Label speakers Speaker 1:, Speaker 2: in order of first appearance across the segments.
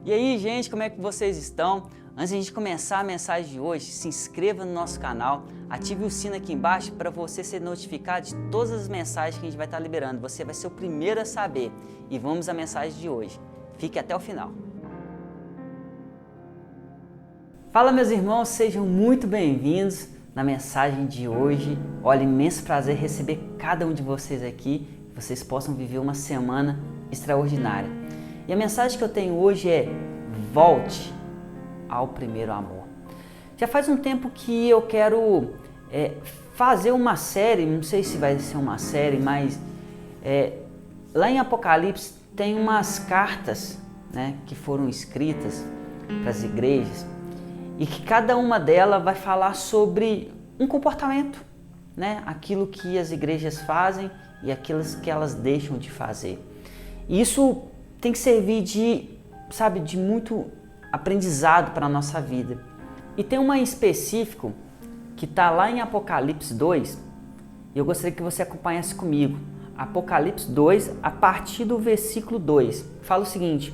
Speaker 1: E aí, gente, como é que vocês estão? Antes de a gente começar a mensagem de hoje, se inscreva no nosso canal, ative o sino aqui embaixo para você ser notificado de todas as mensagens que a gente vai estar liberando. Você vai ser o primeiro a saber. E vamos à mensagem de hoje. Fique até o final. Fala, meus irmãos, sejam muito bem-vindos na mensagem de hoje. Olha, imenso prazer receber cada um de vocês aqui, que vocês possam viver uma semana extraordinária. E a mensagem que eu tenho hoje é: volte ao primeiro amor. Já faz um tempo que eu quero fazer uma série, não sei se vai ser uma série, mas lá em Apocalipse tem umas cartas, né, que foram escritas para as igrejas e que cada uma delas vai falar sobre um comportamento, né, aquilo que as igrejas fazem e aquilo que elas deixam de fazer. E isso tem que servir de muito aprendizado para a nossa vida. E tem uma em específico que está lá em Apocalipse 2, e eu gostaria que você acompanhasse comigo. Apocalipse 2, a partir do versículo 2, fala o seguinte: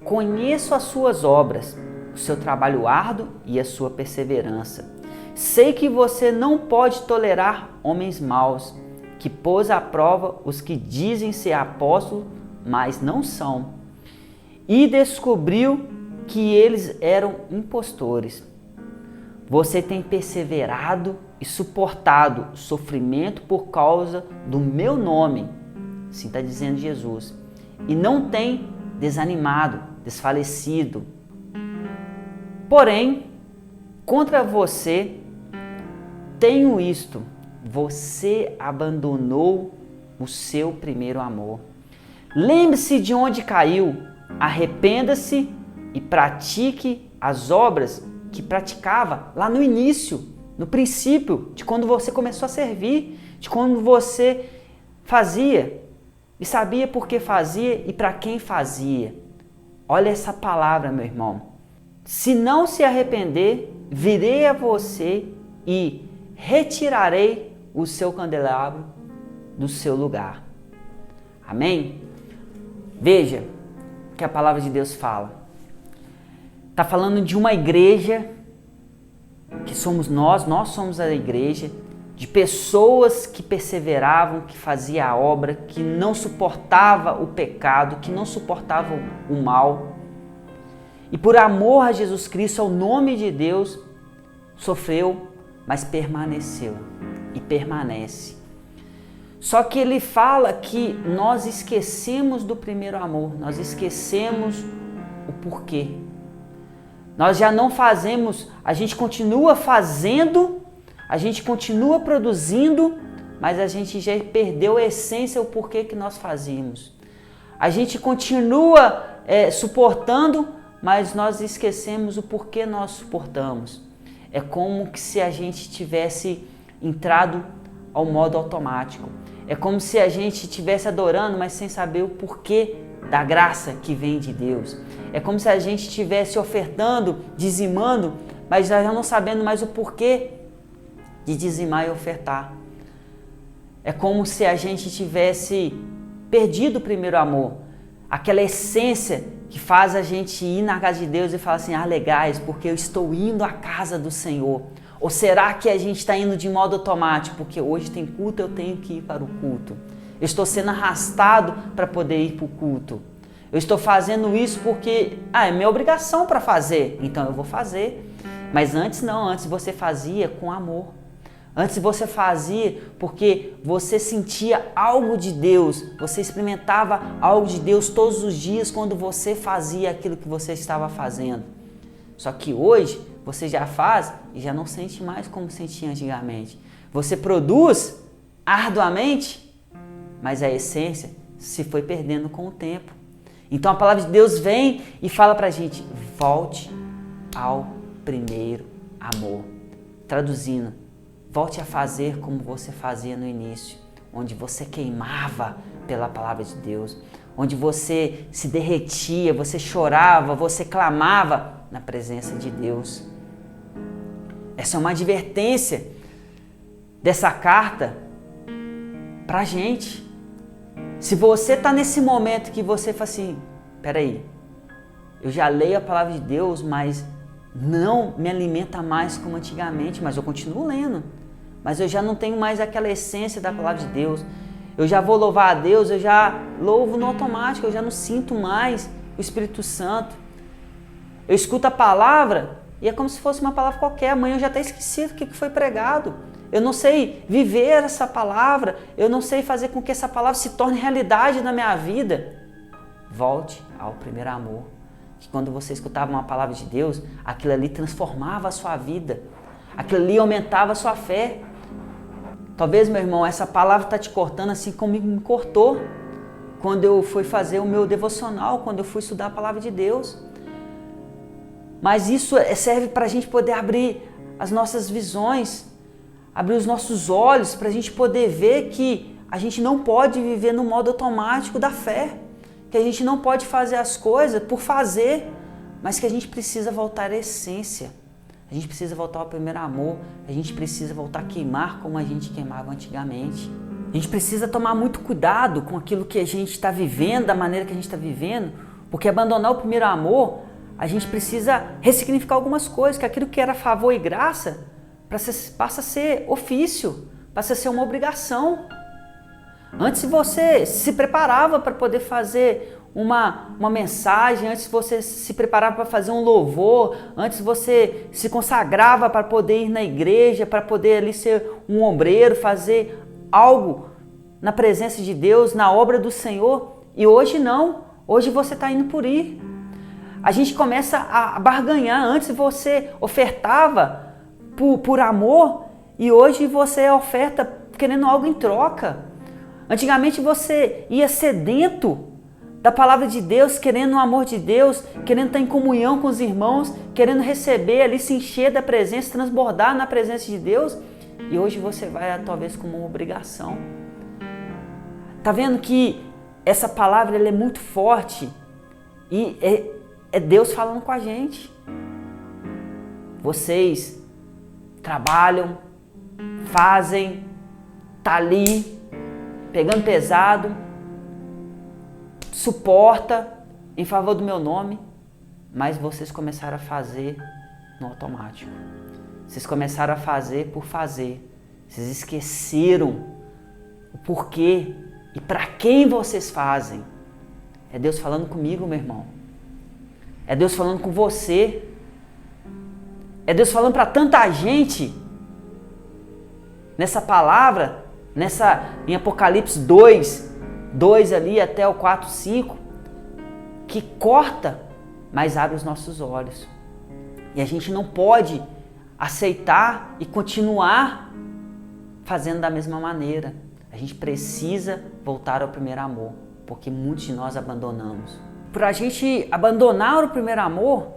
Speaker 1: conheço as suas obras, o seu trabalho árduo e a sua perseverança. Sei que você não pode tolerar homens maus, que pôs à prova os que dizem ser apóstolos, mas não são, e descobriu que eles eram impostores. Você tem perseverado e suportado sofrimento por causa do meu nome, assim está dizendo Jesus, e não tem desanimado, desfalecido. Porém, contra você tenho isto: você abandonou o seu primeiro amor. Lembre-se de onde caiu, arrependa-se e pratique as obras que praticava lá no início, no princípio, de quando você começou a servir, de quando você fazia e sabia por que fazia e para quem fazia. Olha essa palavra, meu irmão. Se não se arrepender, virei a você e retirarei o seu candelabro do seu lugar. Amém? Veja o que a palavra de Deus fala. Está falando de uma igreja, que somos nós somos a igreja, de pessoas que perseveravam, que faziam a obra, que não suportava o pecado, que não suportava o mal. E por amor a Jesus Cristo, ao nome de Deus, sofreu, mas permaneceu e permanece. Só que ele fala que nós esquecemos do primeiro amor, nós esquecemos o porquê. Nós já não fazemos, a gente continua fazendo, a gente continua produzindo, mas a gente já perdeu a essência, o porquê que nós fazíamos. A gente continua suportando, mas nós esquecemos o porquê nós suportamos. É como se a gente tivesse entrado ao modo automático. É como se a gente estivesse adorando, mas sem saber o porquê da graça que vem de Deus. É como se a gente estivesse ofertando, dizimando, mas já não sabendo mais o porquê de dizimar e ofertar. É como se a gente tivesse perdido o primeiro amor, aquela essência que faz a gente ir na casa de Deus e falar assim: ah, legais, porque eu estou indo à casa do Senhor. Ou será que a gente está indo de modo automático? Porque hoje tem culto, eu tenho que ir para o culto. Eu estou sendo arrastado para poder ir para o culto. Eu estou fazendo isso porque é minha obrigação para fazer, então eu vou fazer. Mas antes não, antes você fazia com amor. Antes você fazia porque você sentia algo de Deus, você experimentava algo de Deus todos os dias quando você fazia aquilo que você estava fazendo. Só que hoje você já faz e já não sente mais como sentia antigamente. Você produz arduamente, mas a essência se foi perdendo com o tempo. Então a palavra de Deus vem e fala pra gente: volte ao primeiro amor. Traduzindo, volte a fazer como você fazia no início, onde você queimava pela palavra de Deus, onde você se derretia, você chorava, você clamava na presença de Deus. Essa é uma advertência dessa carta pra gente. Se você está nesse momento que você fala assim: peraí, Eu já leio a palavra de Deus, mas não me alimenta mais como antigamente, mas eu continuo lendo. Mas eu já não tenho mais aquela essência da palavra de Deus. Eu já vou louvar a Deus, eu já louvo no automático, eu já não sinto mais o Espírito Santo. Eu escuto a palavra e é como se fosse uma palavra qualquer. Amanhã eu já até esqueci o que foi pregado. Eu não sei viver essa palavra, eu não sei fazer com que essa palavra se torne realidade na minha vida. Volte ao primeiro amor. Que quando você escutava uma palavra de Deus, aquilo ali transformava a sua vida. Aquilo ali aumentava a sua fé. Talvez, meu irmão, essa palavra está te cortando assim como me cortou quando eu fui fazer o meu devocional, quando eu fui estudar a palavra de Deus. Mas isso serve para a gente poder abrir as nossas visões, abrir os nossos olhos, para a gente poder ver que a gente não pode viver no modo automático da fé, que a gente não pode fazer as coisas por fazer, mas que a gente precisa voltar à essência. A gente precisa voltar ao primeiro amor, a gente precisa voltar a queimar como a gente queimava antigamente. A gente precisa tomar muito cuidado com aquilo que a gente está vivendo, da maneira que a gente está vivendo, porque abandonar o primeiro amor, a gente precisa ressignificar algumas coisas, que aquilo que era favor e graça passa a ser ofício, passa a ser uma obrigação. Antes você se preparava para poder fazer uma mensagem, antes você se preparava para fazer um louvor, antes você se consagrava para poder ir na igreja, para poder ali ser um obreiro, fazer algo na presença de Deus, na obra do Senhor. E hoje não, hoje você está indo por ir. A gente começa a barganhar. Antes você ofertava por amor e hoje você oferta querendo algo em troca. Antigamente você ia sedento da palavra de Deus, querendo o amor de Deus, querendo estar em comunhão com os irmãos, querendo receber ali, se encher da presença, transbordar na presença de Deus. E hoje você vai talvez como uma obrigação. Tá vendo que essa palavra ela é muito forte e é Deus falando com a gente. Vocês trabalham, fazem, tá ali, pegando pesado, suporta em favor do meu nome, mas vocês começaram a fazer no automático. Vocês começaram a fazer por fazer. Vocês esqueceram o porquê e para quem vocês fazem. É Deus falando comigo, meu irmão. É Deus falando com você. É Deus falando para tanta gente. Nessa palavra, em Apocalipse 2 ali até o 4, 5, que corta, mas abre os nossos olhos. E a gente não pode aceitar e continuar fazendo da mesma maneira. A gente precisa voltar ao primeiro amor, porque muitos de nós abandonamos. Para a gente abandonar o primeiro amor,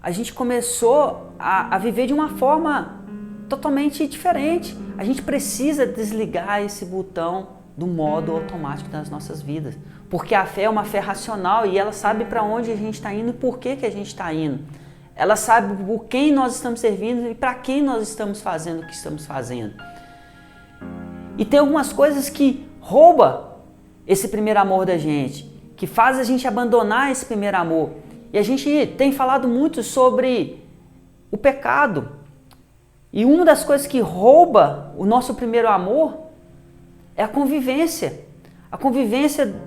Speaker 1: a gente começou a viver de uma forma totalmente diferente. A gente precisa desligar esse botão do modo automático das nossas vidas, porque a fé é uma fé racional e ela sabe para onde a gente está indo e por que a gente está indo. Ela sabe por quem nós estamos servindo e para quem nós estamos fazendo o que estamos fazendo. E tem algumas coisas que roubam esse primeiro amor da gente, que faz a gente abandonar esse primeiro amor. E a gente tem falado muito sobre o pecado. E uma das coisas que rouba o nosso primeiro amor é a convivência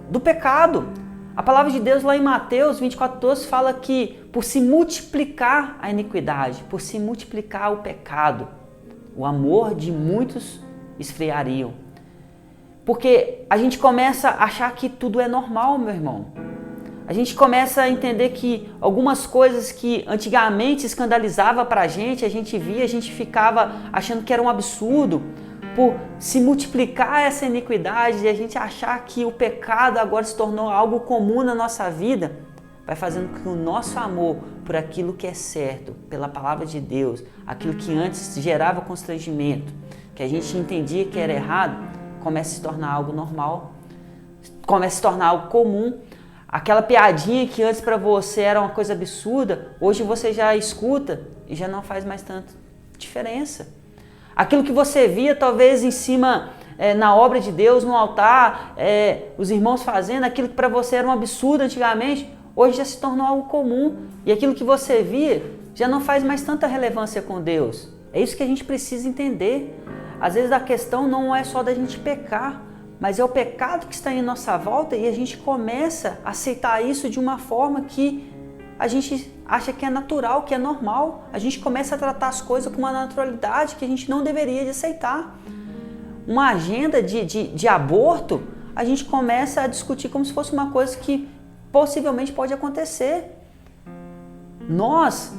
Speaker 1: do pecado. A palavra de Deus lá em Mateus 24:12 fala que por se multiplicar a iniquidade, por se multiplicar o pecado, o amor de muitos esfriariam. Porque a gente começa a achar que tudo é normal, meu irmão. A gente começa a entender que algumas coisas que antigamente escandalizava pra gente, a gente via, a gente ficava achando que era um absurdo. Por se multiplicar essa iniquidade e a gente achar que o pecado agora se tornou algo comum na nossa vida, vai fazendo com que o nosso amor por aquilo que é certo, pela palavra de Deus, aquilo que antes gerava constrangimento, que a gente entendia que era errado, comece a se tornar algo normal, comece a se tornar algo comum. Aquela piadinha que antes para você era uma coisa absurda, hoje você já escuta e já não faz mais tanta diferença. Aquilo que você via talvez em cima, na obra de Deus, no altar, os irmãos fazendo, aquilo que para você era um absurdo antigamente, hoje já se tornou algo comum e aquilo que você via já não faz mais tanta relevância com Deus. É isso que a gente precisa entender. Às vezes a questão não é só da gente pecar, mas é o pecado que está em nossa volta e a gente começa a aceitar isso de uma forma que a gente acha que é natural, que é normal. A gente começa a tratar as coisas com uma naturalidade que a gente não deveria de aceitar. Uma agenda de aborto, a gente começa a discutir como se fosse uma coisa que possivelmente pode acontecer. Nós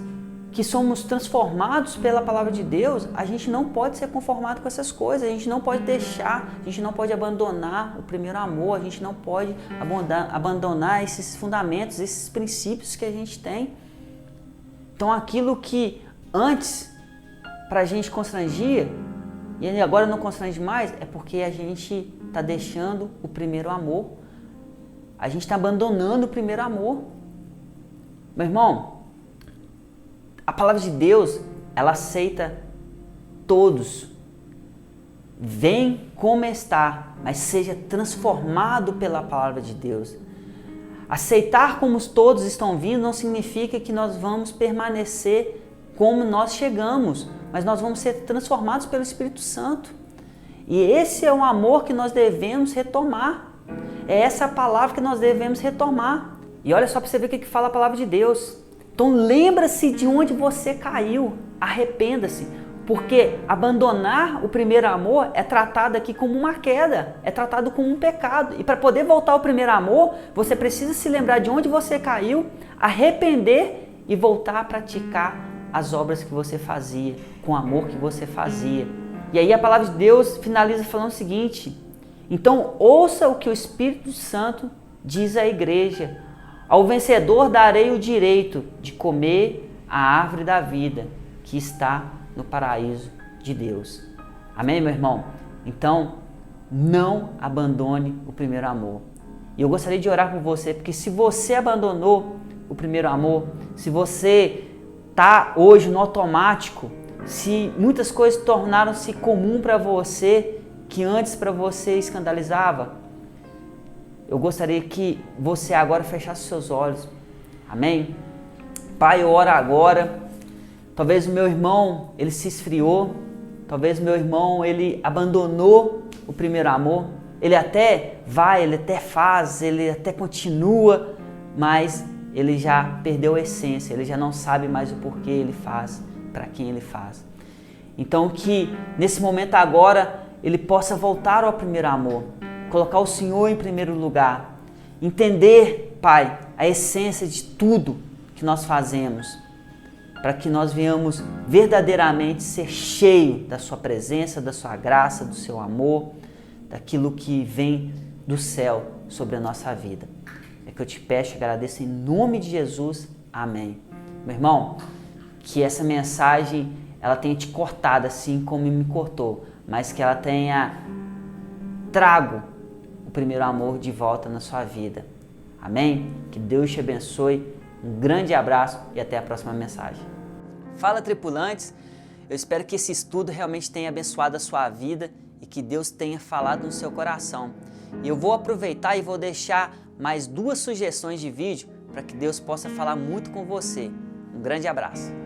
Speaker 1: que somos transformados pela palavra de Deus, a gente não pode ser conformado com essas coisas, a gente não pode deixar, a gente não pode abandonar o primeiro amor, a gente não pode abandonar esses fundamentos, esses princípios que a gente tem. Então aquilo que antes para a gente constrangia e agora não constrange mais, é porque a gente está deixando o primeiro amor, a gente está abandonando o primeiro amor. Meu irmão, a palavra de Deus, ela aceita todos. Vem como está, mas seja transformado pela palavra de Deus. Aceitar como todos estão vindo não significa que nós vamos permanecer como nós chegamos, mas nós vamos ser transformados pelo Espírito Santo. E esse é o amor que nós devemos retomar. É essa palavra que nós devemos retomar. E olha só para você ver o que fala a palavra de Deus. Então lembra-se de onde você caiu, arrependa-se, porque abandonar o primeiro amor é tratado aqui como uma queda, é tratado como um pecado. E para poder voltar ao primeiro amor, você precisa se lembrar de onde você caiu, arrepender e voltar a praticar as obras que você fazia, com o amor que você fazia. E aí a palavra de Deus finaliza falando o seguinte: então ouça o que o Espírito Santo diz à igreja. Ao vencedor darei o direito de comer a árvore da vida que está no paraíso de Deus. Amém, meu irmão? Então, não abandone o primeiro amor. E eu gostaria de orar por você, porque se você abandonou o primeiro amor, se você está hoje no automático, se muitas coisas tornaram-se comum para você, que antes para você escandalizava, eu gostaria que você agora fechasse seus olhos. Amém? Pai, eu oro agora. Talvez o meu irmão, ele se esfriou. Talvez o meu irmão, ele abandonou o primeiro amor. Ele até vai, ele até faz, ele até continua, mas ele já perdeu a essência. Ele já não sabe mais o porquê ele faz, para quem ele faz. Então que nesse momento agora ele possa voltar ao primeiro amor. Colocar o Senhor em primeiro lugar, entender, Pai, a essência de tudo que nós fazemos, para que nós venhamos verdadeiramente ser cheio da Sua presença, da Sua graça, do Seu amor, daquilo que vem do céu sobre a nossa vida. É que eu te peço e agradeço em nome de Jesus. Amém. Meu irmão, que essa mensagem ela tenha te cortado assim como me cortou, mas que ela tenha trago o primeiro amor de volta na sua vida. Amém? Que Deus te abençoe. Um grande abraço e até a próxima mensagem. Fala, tripulantes! Eu espero que esse estudo realmente tenha abençoado a sua vida e que Deus tenha falado no seu coração. E eu vou aproveitar e vou deixar mais 2 sugestões de vídeo para que Deus possa falar muito com você. Um grande abraço!